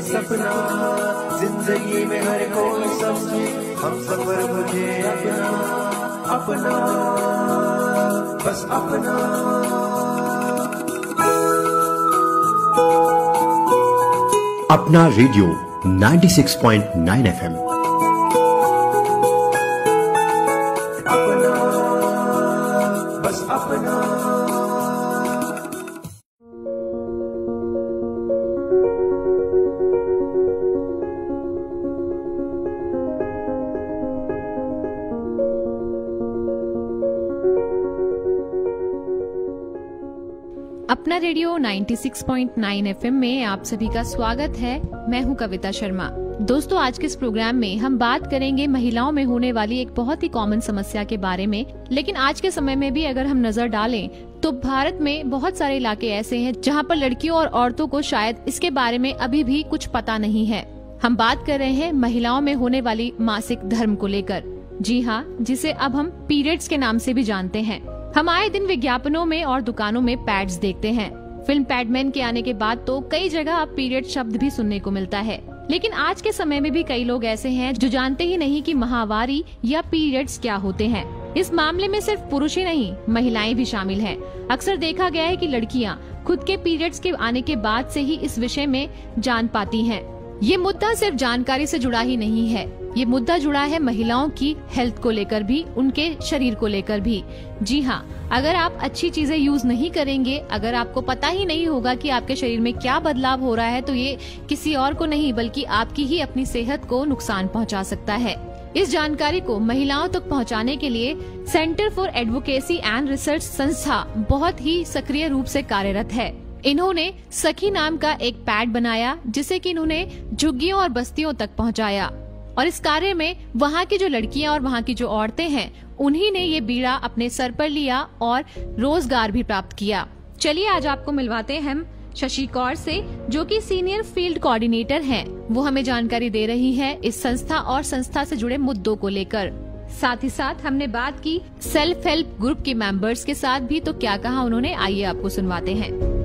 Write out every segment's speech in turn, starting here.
सपना, जिंदगी में हर कोई समझे हम सफर मुझे अपना, अपना बस अपना। अपना रेडियो 96.9 FM। अपना बस अपना। अपना रेडियो 96.9 FM में आप सभी का स्वागत है। मैं हूं कविता शर्मा। दोस्तों, आज के इस प्रोग्राम में हम बात करेंगे महिलाओं में होने वाली एक बहुत ही कॉमन समस्या के बारे में। लेकिन आज के समय में भी अगर हम नजर डालें तो भारत में बहुत सारे इलाके ऐसे हैं जहां पर लड़कियों और औरतों को शायद इसके बारे में अभी भी कुछ पता नहीं है। हम बात कर रहे हैं महिलाओं में होने वाली मासिक धर्म को लेकर। जी हाँ, जिसे अब हम पीरियड्स के नाम से भी जानते हैं। हम आए दिन विज्ञापनों में और दुकानों में पैड्स देखते हैं। फिल्म पैडमैन के आने के बाद तो कई जगह अब पीरियड शब्द भी सुनने को मिलता है। लेकिन आज के समय में भी कई लोग ऐसे हैं जो जानते ही नहीं कि माहवारी या पीरियड्स क्या होते हैं। इस मामले में सिर्फ पुरुष ही नहीं, महिलाएं भी शामिल हैं। अक्सर देखा गया है कि लड़कियां खुद के पीरियड्स के आने के बाद से ही इस विषय में जान पाती हैं। ये मुद्दा सिर्फ जानकारी से जुड़ा ही नहीं है, ये मुद्दा जुड़ा है महिलाओं की हेल्थ को लेकर भी, उनके शरीर को लेकर भी। जी हाँ, अगर आप अच्छी चीजें यूज नहीं करेंगे, अगर आपको पता ही नहीं होगा कि आपके शरीर में क्या बदलाव हो रहा है, तो ये किसी और को नहीं बल्कि आपकी ही अपनी सेहत को नुकसान पहुंचा सकता है। इस जानकारी को महिलाओं तक पहुंचाने के लिए centre for advocacy and research संस्था बहुत ही सक्रिय रूप से कार्यरत है। इन्होंने सखी नाम का एक पैड बनाया जिसे कि इन्होंने झुग्गियों और बस्तियों तक पहुंचाया, और इस कार्य में वहाँ की जो लड़कियां और वहाँ की जो औरतें हैं उन्हीं ने ये बीड़ा अपने सर पर लिया और रोजगार भी प्राप्त किया। चलिए आज आपको मिलवाते हैं हम शशि कौर से, जो कि सीनियर फील्ड कोऑर्डिनेटर हैं। वो हमें जानकारी दे रही है इस संस्था और संस्था से जुड़े मुद्दों को लेकर। साथ ही साथ हमने बात की सेल्फ हेल्प ग्रुप के मेंबर्स के साथ भी, तो क्या कहा उन्होंने, आइए आपको सुनवाते हैं।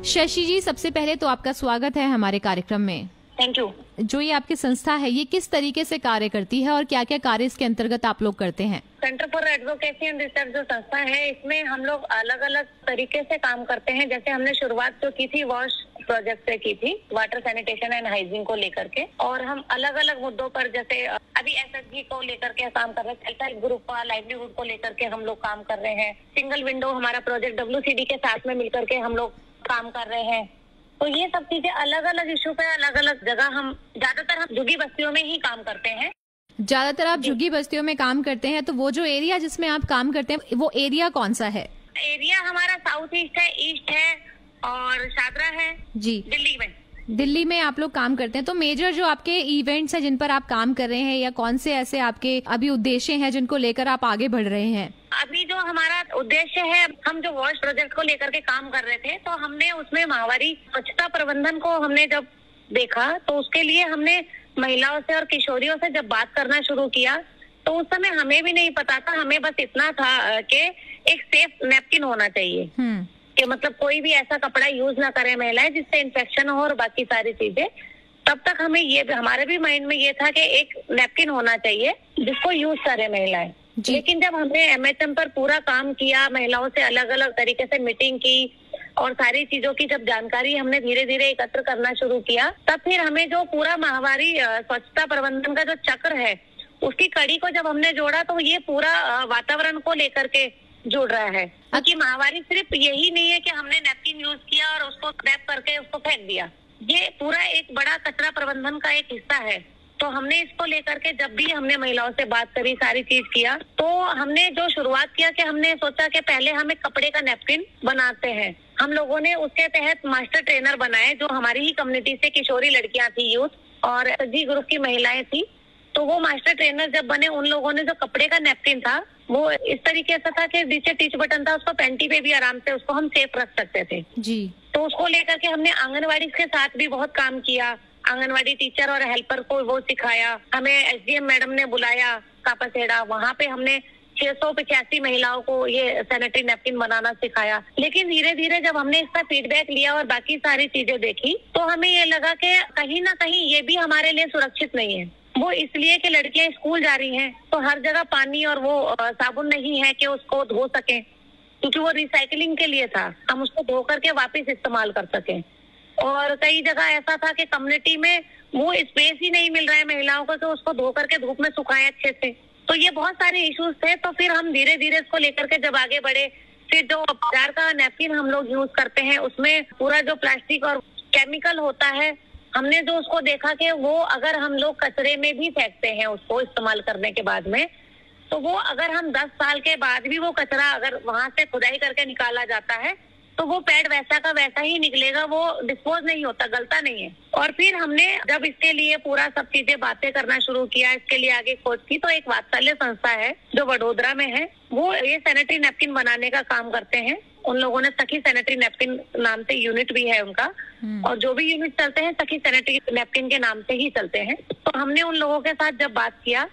शशि जी, सबसे पहले तो आपका स्वागत है हमारे कार्यक्रम में। Thank you. जो ये आपकी संस्था है, ये किस तरीके से कार्य करती है और क्या क्या कार्य इसके अंतर्गत आप लोग करते हैं? Centre for advocacy and research जो संस्था है, इसमें हम लोग अलग अलग तरीके से काम करते हैं। जैसे हमने शुरुआत जो की थी वॉश प्रोजेक्ट से की थी, वाटर सैनिटेशन एंड हाइजीन को लेकर के, और हम अलग अलग मुद्दों पर, जैसे अभी एसएचजी को लेकर के काम कर रहे हैं, सेल्फ हेल्प ग्रुप का लाइवलीहुड को लेकर के हम लोग काम कर रहे हैं। सिंगल विंडो हमारा प्रोजेक्ट WCD के साथ में मिलकर के हम लोग काम कर रहे हैं। तो ये सब चीजें अलग अलग इशू पे अलग अलग जगह, हम ज्यादातर झुग्गी बस्तियों में ही काम करते हैं। ज्यादातर आप झुग्गी बस्तियों में काम करते हैं, तो वो जो एरिया जिसमें आप काम करते हैं वो एरिया कौन सा है? एरिया हमारा साउथ ईस्ट है, ईस्ट है और शादरा है जी, दिल्ली में। दिल्ली में आप लोग काम करते हैं। तो मेजर जो आपके इवेंट्स हैं जिन पर आप काम कर रहे हैं, या कौन से ऐसे आपके अभी उद्देश्य हैं जिनको लेकर आप आगे बढ़ रहे हैं? अभी जो हमारा उद्देश्य है, हम जो वॉश प्रोजेक्ट को लेकर के काम कर रहे थे, तो हमने उसमें माहवारी स्वच्छता प्रबंधन को हमने जब देखा, तो उसके लिए हमने महिलाओं से और किशोरियों से जब बात करना शुरू किया, तो उस समय हमें भी नहीं पता था, हमें बस इतना था कि एक सेफ नैपकिन होना चाहिए, कि मतलब कोई भी ऐसा कपड़ा यूज ना करे महिलाएं जिससे इन्फेक्शन हो और बाकी सारी चीजें। तब तक हमें ये, हमारे भी माइंड में ये था कि एक नैपकिन होना चाहिए जिसको यूज करे महिलाएं। लेकिन जब हमने MHM पर पूरा काम किया, महिलाओं से अलग अलग तरीके से मीटिंग की और सारी चीजों की जब जानकारी हमने धीरे धीरे एकत्र करना शुरू किया, तब फिर हमें जो पूरा माहवारी स्वच्छता प्रबंधन का जो चक्र है उसकी कड़ी को जब हमने जोड़ा, तो ये पूरा वातावरण को लेकर के जुड़ रहा है। क्योंकि माहवारी सिर्फ यही नहीं है कि हमने नैपकिन यूज किया और उसको रैप करके उसको फेंक दिया, ये पूरा एक बड़ा कचरा प्रबंधन का एक हिस्सा है। तो हमने इसको लेकर के जब भी हमने महिलाओं से बात करी, सारी चीज किया, तो हमने जो शुरुआत किया कि हमने सोचा कि पहले हम एक कपड़े का नैपकिन बनाते हैं। हम लोगों ने उसके तहत मास्टर ट्रेनर बनाए, जो हमारी ही कम्युनिटी से किशोरी लड़कियां थी, यूथ और जी ग्रुप की महिलाएं थी। तो वो मास्टर ट्रेनर जब बने, उन लोगों ने जो कपड़े का नैपकिन था वो इस तरीके से था कि नीचे टीच बटन था, उसको पैंटी पे भी आराम से उसको हम सेफ रख सकते थे जी। तो उसको लेकर के हमने आंगनवाड़ी के साथ भी बहुत काम किया, आंगनवाड़ी टीचर और हेल्पर को वो सिखाया। हमें SDM मैडम ने बुलाया कापासेड़ा, वहाँ पे हमने 685 महिलाओं को ये सैनिटरी नैपकिन बनाना सिखाया। लेकिन धीरे धीरे जब हमने इसका फीडबैक लिया और बाकी सारी चीजें देखी तो हमें ये लगा कि कहीं ना कहीं ये भी हमारे लिए सुरक्षित नहीं है। वो इसलिए कि लड़कियां स्कूल जा रही हैं तो हर जगह पानी और वो साबुन नहीं है कि उसको धो सकें, क्योंकि वो रिसाइकलिंग के लिए था, हम उसको धो करके वापस इस्तेमाल कर सकें। और कई जगह ऐसा था कि कम्युनिटी में वो स्पेस ही नहीं मिल रहा है महिलाओं को, तो उसको धो करके धूप में सुखाएं अच्छे से। तो ये बहुत सारे इश्यूज थे। तो फिर हम धीरे धीरे इसको लेकर के जब आगे बढ़े, फिर जो बाजार का नैपकिन हम लोग यूज करते हैं उसमें पूरा जो प्लास्टिक और केमिकल होता है, हमने जो उसको देखा कि वो अगर हम लोग कचरे में भी फेंकते हैं उसको इस्तेमाल करने के बाद में, तो वो अगर हम 10 साल के बाद भी वो कचरा अगर वहां से खुदाई करके निकाला जाता है तो वो पैड वैसा का वैसा ही निकलेगा, वो डिस्पोज नहीं होता, गलता नहीं है। और फिर हमने जब इसके लिए पूरा सब चीजें बातें करना शुरू किया, इसके लिए आगे खोज की, तो एक वात्सल्य संस्था है जो वडोदरा में है, वो ये सैनिटरी नैपकिन बनाने का काम करते हैं। उन लोगों ने सखी सैनिटरी नैपकिन नाम से यूनिट भी है उनका, और जो भी यूनिट चलते हैं सखी सैनिटरी नैपकिन के नाम से ही चलते हैं। तो हमने उन लोगों के साथ जब बात किया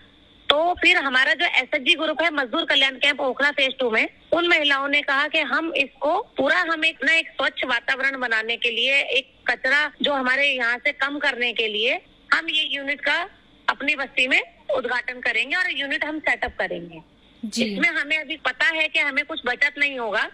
तो फिर हमारा जो SHG ग्रुप है मजदूर कल्याण कैंप ओखला फेज 2 में, उन महिलाओं ने कहा कि हम इसको पूरा हम एक स्वच्छ वातावरण बनाने के लिए, एक कचरा जो हमारे यहाँ से कम करने के लिए हम ये यूनिट का अपनी बस्ती में उद्घाटन करेंगे और यूनिट हम सेटअप करेंगे। इसमें हमें अभी पता है कि हमें कुछ बचत नहीं होगा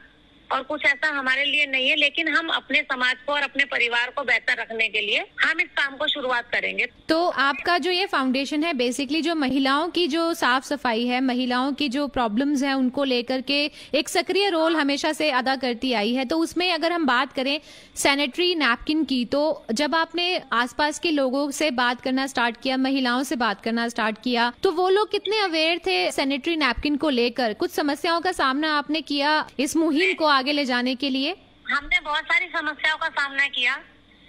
और कुछ ऐसा हमारे लिए नहीं है, लेकिन हम अपने समाज को और अपने परिवार को बेहतर रखने के लिए हम इस काम को शुरुआत करेंगे। तो आपका जो ये फाउंडेशन है बेसिकली जो महिलाओं की जो साफ सफाई है, महिलाओं की जो प्रॉब्लम्स हैं उनको लेकर के एक सक्रिय रोल हमेशा से अदा करती आई है। तो उसमें अगर हम बात करें सैनिटरी नैपकिन की, तो जब आपने आसपास के लोगों से बात करना स्टार्ट किया, महिलाओं से बात करना स्टार्ट किया, तो वो लोग कितने अवेयर थे सैनिटरी नैपकिन को लेकर? कुछ समस्याओं का सामना आपने किया इस मुहिम को आगे ले जाने के लिए? हमने बहुत सारी समस्याओं का सामना किया।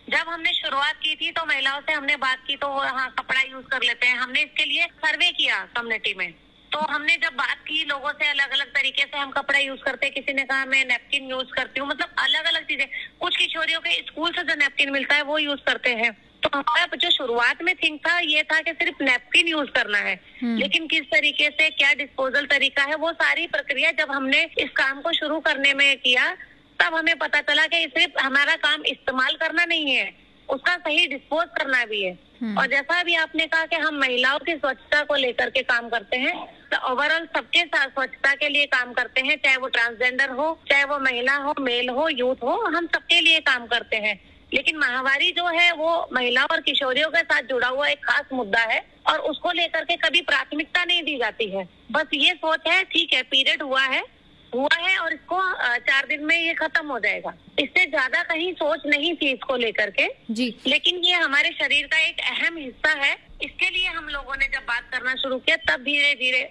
जब हमने शुरुआत की थी तो महिलाओं से हमने बात की तो हाँ कपड़ा यूज कर लेते हैं। हमने इसके लिए सर्वे किया कम्युनिटी में, तो हमने जब बात की लोगों से अलग अलग तरीके से हम कपड़ा यूज करते हैं। किसी ने कहा मैं नैपकिन यूज करती हूँ, मतलब अलग अलग चीजें। कुछ किशोरियों के स्कूल से जो नैपकिन मिलता है वो यूज करते हैं। तो हमारा जो शुरुआत में थिंक था ये था कि सिर्फ नैपकिन यूज करना है, लेकिन किस तरीके से क्या डिस्पोजल तरीका है, वो सारी प्रक्रिया जब हमने इस काम को शुरू करने में किया तब हमें पता चला कि सिर्फ हमारा काम इस्तेमाल करना नहीं है, उसका सही डिस्पोज करना भी है। और जैसा भी आपने कहा कि हम महिलाओं की स्वच्छता को लेकर के काम करते हैं, तो ओवरऑल सबके साथ स्वच्छता के लिए काम करते हैं, चाहे वो ट्रांसजेंडर हो, चाहे वो महिला हो, मेल हो, यूथ हो, हम सबके लिए काम करते हैं। लेकिन माहवारी जो है वो महिलाओं और किशोरियों के साथ जुड़ा हुआ एक खास मुद्दा है और उसको लेकर के कभी प्राथमिकता नहीं दी जाती है। बस ये सोच है ठीक है पीरियड हुआ है और इसको 4 दिन में ये खत्म हो जाएगा, इससे ज्यादा कहीं सोच नहीं थी इसको लेकर के जी। लेकिन ये हमारे शरीर का एक अहम हिस्सा है। इसके लिए हम लोगों ने जब बात करना शुरू किया तब धीरे धीरे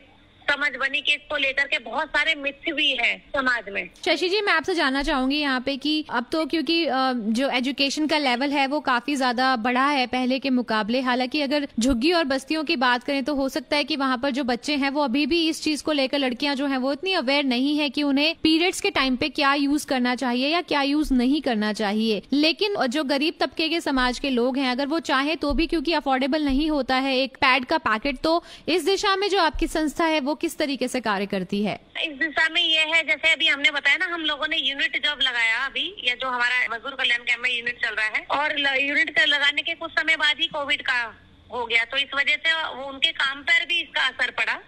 समझ बनी कि इसको लेकर के बहुत सारे मिथ्स भी हैं समाज में। शशि जी, मैं आपसे जानना चाहूंगी यहाँ पे कि अब तो क्योंकि जो एजुकेशन का लेवल है वो काफी ज्यादा बढ़ा है पहले के मुकाबले। हालांकि अगर झुग्गी और बस्तियों की बात करें तो हो सकता है कि वहाँ पर जो बच्चे हैं वो अभी भी इस चीज को लेकर, लड़कियां जो हैं वो इतनी अवेयर नहीं है कि उन्हें पीरियड्स के टाइम पे क्या यूज करना चाहिए या क्या यूज नहीं करना चाहिए। लेकिन जो गरीब तबके के समाज के लोग हैं, अगर वो चाहे तो भी, क्योंकि अफोर्डेबल नहीं होता है एक पैड का पैकेट, तो इस दिशा में जो आपकी संस्था है वो किस तरीके से कार्य करती है? इस दिशा में ये है, जैसे अभी हमने बताया ना, हम लोगों ने यूनिट जब लगाया अभी, ये जो हमारा मजदूर कल्याण कैंप में यूनिट चल रहा है, और यूनिट लगाने के कुछ समय बाद ही कोविड का हो गया, तो इस वजह से वो उनके काम पर भी इसका असर पड़ा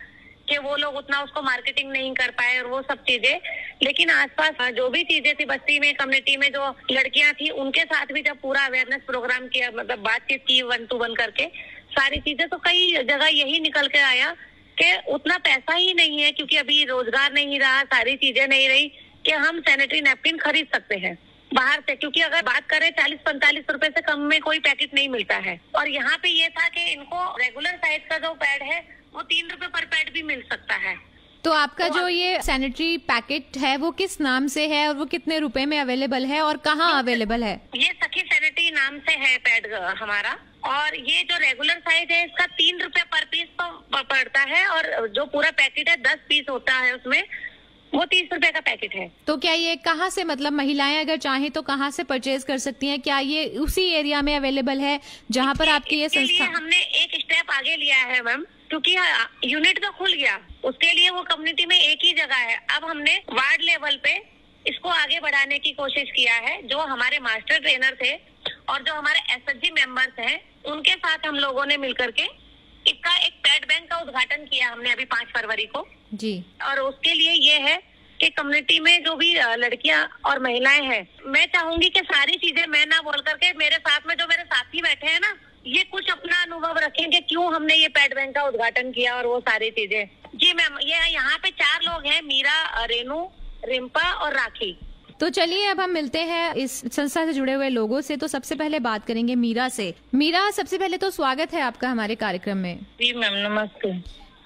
कि वो लोग उतना उसको मार्केटिंग नहीं कर पाए और वो सब चीजें। लेकिन आसपास जो भी चीजें थी बस्ती में, कम्युनिटी में जो लड़कियां थी, उनके साथ भी जब पूरा अवेयरनेस प्रोग्राम किया, मतलब बातचीत की 1 to 1 करके सारी चीजें, तो कई जगह यही निकल के आया कि उतना पैसा ही नहीं है, क्योंकि अभी रोजगार नहीं रहा, सारी चीजें नहीं रही कि हम सैनिटरी नैपकिन खरीद सकते हैं बाहर से। क्योंकि अगर बात करें 40-45 रुपए से कम में कोई पैकेट नहीं मिलता है। और यहाँ पे ये था कि इनको रेगुलर साइज का जो पैड है वो 3 रुपए पर पैड भी मिल सकता है। तो आपका जो ये सैनिटरी पैकेट है वो किस नाम से है और वो कितने रुपए में अवेलेबल है और कहाँ अवेलेबल है? ये सखी सैनिटरी नाम से है पैड हमारा, और ये जो रेगुलर साइज है इसका 3 रुपए पर पीस तो पड़ता है, और जो पूरा पैकेट है 10 पीस होता है उसमें, वो 30 रुपए का पैकेट है। तो क्या ये कहाँ से, मतलब महिलाएं अगर चाहें तो कहाँ से परचेज कर सकती हैं? क्या ये उसी एरिया में अवेलेबल है जहाँ पर आपकी ये संस्था? हमने एक स्टेप आगे लिया है मैम, क्योंकि यूनिट तो खुल गया, उसके लिए वो कम्युनिटी में एक ही जगह है। अब हमने वार्ड लेवल पे इसको आगे बढ़ाने की कोशिश किया है। जो हमारे मास्टर ट्रेनर थे और जो हमारे एसएचजी मेंबर्स हैं, उनके साथ हम लोगों ने मिलकर के इसका एक पेट बैंक का उद्घाटन किया हमने अभी 5 फरवरी को जी। और उसके लिए ये है कि कम्युनिटी में जो भी लड़कियां और महिलाएं हैं, मैं चाहूंगी कि सारी चीजें मैं ना बोल करके मेरे साथ में जो मेरे साथी बैठे हैं ना, ये कुछ अपना अनुभव रखें कि क्यों हमने ये पेट बैंक का उद्घाटन किया और वो सारी चीजें। जी मैम, ये यहाँ पे 4 लोग हैं, मीरा, रेनू, रिम्पा और राखी। तो चलिए अब हम मिलते हैं इस संस्था से जुड़े हुए लोगों से। तो सबसे पहले बात करेंगे मीरा से। मीरा, सबसे पहले तो स्वागत है आपका हमारे कार्यक्रम में। जी मैम, नमस्ते।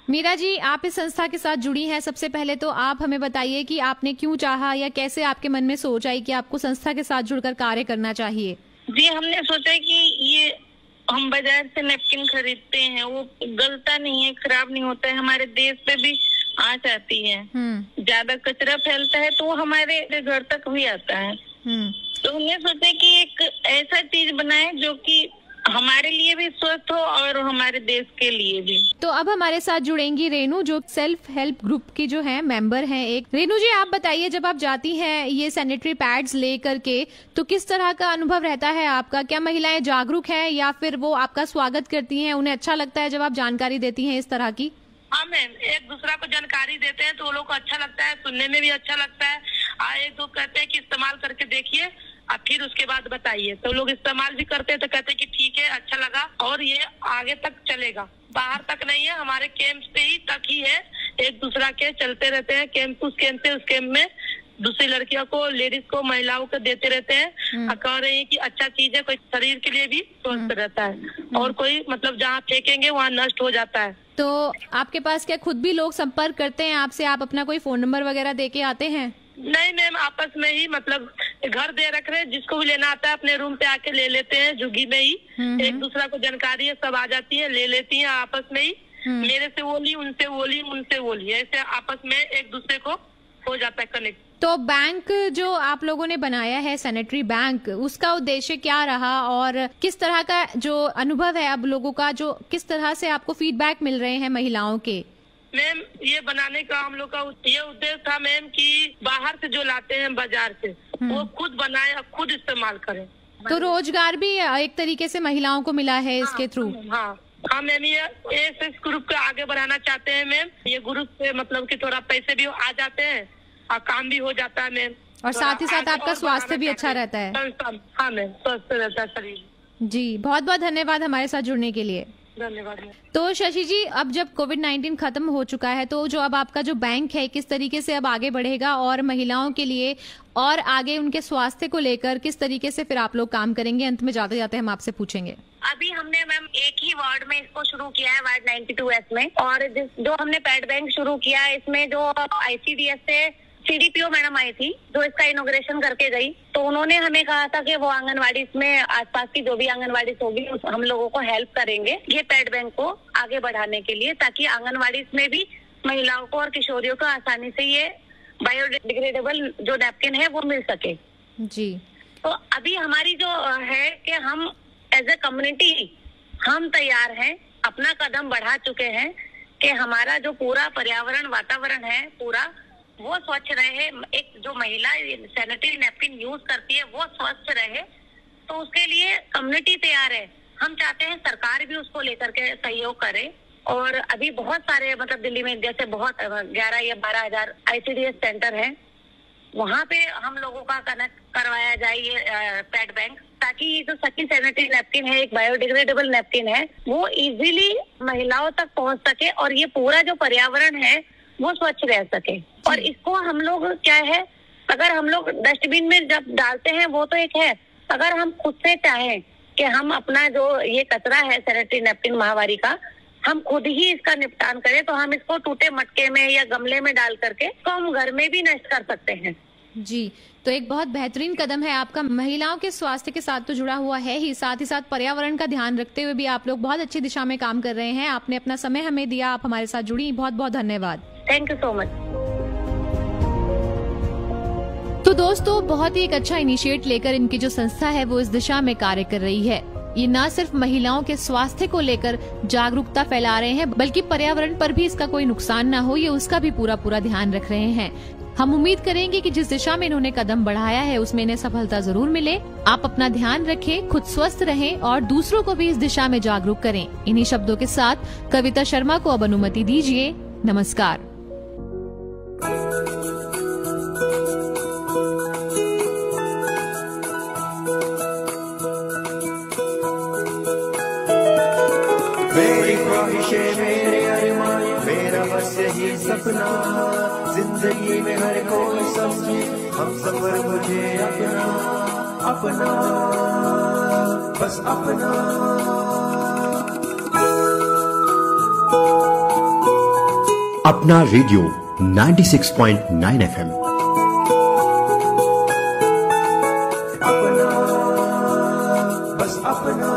मीरा जी, आप इस संस्था के साथ जुड़ी हैं। सबसे पहले तो आप हमें बताइए कि आपने क्यों चाहा या कैसे आपके मन में सोच आई कि आपको संस्था के साथ जुड़कर कार्य करना चाहिए? जी, हमने सोचा कि ये हम बाजार से नैपकिन खरीदते हैं, वो गलता नहीं है, खराब नहीं होता है, हमारे देश पे भी आ जाती है। ज्यादा कचरा फैलता है तो वो हमारे घर तक भी आता है। तो हमने सोचा कि एक ऐसा चीज बनाए जो कि हमारे लिए भी स्वस्थ हो और हमारे देश के लिए भी। तो अब हमारे साथ जुड़ेंगी रेनू, जो सेल्फ हेल्प ग्रुप की जो है मेंबर हैं एक। रेनू जी, आप बताइए, जब आप जाती हैं ये सैनिटरी पैड्स ले करके, तो किस तरह का अनुभव रहता है आपका? क्या महिलाएं जागरूक हैं या फिर वो आपका स्वागत करती हैं, उन्हें अच्छा लगता है जब आप जानकारी देती हैं इस तरह की? हाँ मैम, एक दूसरा को जानकारी देते हैं तो वो लोग को अच्छा लगता है, सुनने में भी अच्छा लगता है। एक दो कहते हैं कि इस्तेमाल करके देखिए और फिर उसके बाद बताइए, तो लोग इस्तेमाल भी करते हैं तो कहते हैं कि ठीक है, अच्छा लगा और ये आगे तक चलेगा। बाहर तक नहीं है, हमारे कैंप पे ही तक ही है। एक दूसरा के चलते रहते हैं, कैंप उस कैंप से उस कैंप में दूसरी लड़कियों को, लेडीज को, महिलाओं को देते रहते हैं। कह रहे हैं कि अच्छा चीज है, कोई शरीर के लिए भी स्वस्थ रहता है और कोई मतलब जहाँ फेंकेंगे वहाँ नष्ट हो जाता है। तो आपके पास क्या खुद भी लोग संपर्क करते हैं आपसे? आप अपना कोई फोन नंबर वगैरह दे के आते हैं? नहीं मैम, आपस में ही मतलब घर दे रख रहे हैं, जिसको भी लेना आता है अपने रूम पे आके ले लेते हैं, झुग्गी में ही। एक दूसरा को जानकारी है, सब आ जाती है, ले लेती है आपस में ही। मेरे से वो ली, उनसे वो ली, उनसे वो ली, ऐसे आपस में एक दूसरे को हो जाता है कनेक्ट। तो बैंक जो आप लोगों ने बनाया है, सैनिटरी बैंक, उसका उद्देश्य क्या रहा और किस तरह का जो अनुभव है अब लोगों का, जो किस तरह से आपको फीडबैक मिल रहे हैं महिलाओं के? मैम, ये बनाने का हम लोग का ये उद्देश्य था मैम कि बाहर से जो लाते हैं बाजार से, वो खुद बनाए और खुद इस्तेमाल करें। तो रोजगार भी एक तरीके से महिलाओं को मिला है इसके थ्रू? हाँ मैम, ये इस ग्रुप को आगे बढ़ाना चाहते हैं मैम। ये ग्रुप से मतलब कि थोड़ा पैसे भी आ जाते हैं और काम भी हो जाता है मैम, और साथ ही साथ आपका स्वास्थ्य भी अच्छा रहता है। हाँ मैम, स्वस्थ रहता है शरीर। जी, बहुत बहुत धन्यवाद हमारे साथ जुड़ने के लिए। धन्यवाद। तो शशि जी, अब जब कोविड-19 खत्म हो चुका है, तो जो अब आपका जो बैंक है किस तरीके से अब आगे बढ़ेगा और महिलाओं के लिए और आगे उनके स्वास्थ्य को लेकर किस तरीके से फिर आप लोग काम करेंगे? अंत में जाते जाते हम आपसे पूछेंगे। अभी हमने मैम एक ही वार्ड में इसको शुरू किया है, वार्ड 92S में, और जो हमने पेट बैंक शुरू किया इसमें जो ICDS से CDPO मैडम आई थी, जो इसका इनॉग्रेशन करके गई, तो उन्होंने हमें कहा था कि वो आंगनवाड़ी में आसपास की जो भी आंगनवाड़ी होगी हम लोगों को हेल्प करेंगे ये पेट बैंक को आगे बढ़ाने के लिए, ताकि आंगनवाड़ी में भी महिलाओं को और किशोरियों को आसानी से ये बायोडिग्रेडेबल जो नैपकिन है वो मिल सके। जी, तो अभी हमारी जो है कि हम एज ए कम्युनिटी हम तैयार हैं, अपना कदम बढ़ा चुके हैं कि हमारा जो पूरा पर्यावरण वातावरण है पूरा वो स्वच्छ रहे। एक जो महिला सैनिटरी नैपकिन यूज करती है वो स्वच्छ रहे, तो उसके लिए कम्युनिटी तैयार है। हम चाहते हैं सरकार भी उसको लेकर के सहयोग करे, और अभी बहुत सारे मतलब दिल्ली में जैसे बहुत 11 या 12,000 ICDS सेंटर है, वहाँ पे हम लोगों का कनेक्ट करवाया जाए ये पेट बैंक, ताकि ये जो सखी सैनिटरी नैपकिन है, एक बायोडिग्रेडेबल नैपकिन है, वो इजीली महिलाओं तक पहुँच सके और ये पूरा जो पर्यावरण है वो स्वच्छ रह सके। और इसको हम लोग क्या है, अगर हम लोग डस्टबिन में जब डालते हैं वो तो एक है, अगर हम खुद से चाहें कि हम अपना जो ये कचरा है सैनिटरी नैपकिन महामारी का, हम खुद ही इसका निपटान करें, तो हम इसको टूटे मटके में या गमले में डाल करके तो हम घर में भी नष्ट कर सकते हैं। जी, तो एक बहुत बेहतरीन कदम है आपका। महिलाओं के स्वास्थ्य के साथ तो जुड़ा हुआ है ही, साथ ही साथ पर्यावरण का ध्यान रखते हुए भी आप लोग बहुत अच्छी दिशा में काम कर रहे हैं। आपने अपना समय हमें दिया, आप हमारे साथ जुड़ी, बहुत बहुत धन्यवाद। Thank you so much. तो दोस्तों, बहुत ही एक अच्छा इनिशिएट लेकर इनकी जो संस्था है वो इस दिशा में कार्य कर रही है। ये न सिर्फ महिलाओं के स्वास्थ्य को लेकर जागरूकता फैला रहे हैं, बल्कि पर्यावरण पर भी इसका कोई नुकसान न हो, ये उसका भी पूरा ध्यान रख रहे हैं। हम उम्मीद करेंगे कि जिस दिशा में इन्होंने कदम बढ़ाया है उसमें इन्हें सफलता जरूर मिले। आप अपना ध्यान रखें, खुद स्वस्थ रहें और दूसरों को भी इस दिशा में जागरूक करें। इन्हीं शब्दों के साथ कविता शर्मा को अब अनुमति दीजिए। नमस्कार। मेरी ख्वाहिशें, मेरे अरमान, मेरा बस यही सपना, जिंदगी में हर कोई समझे हम सफर मुझे अपना, अपना, बस अपना। अपना रेडियो 96.9 FM। अपना, बस अपना।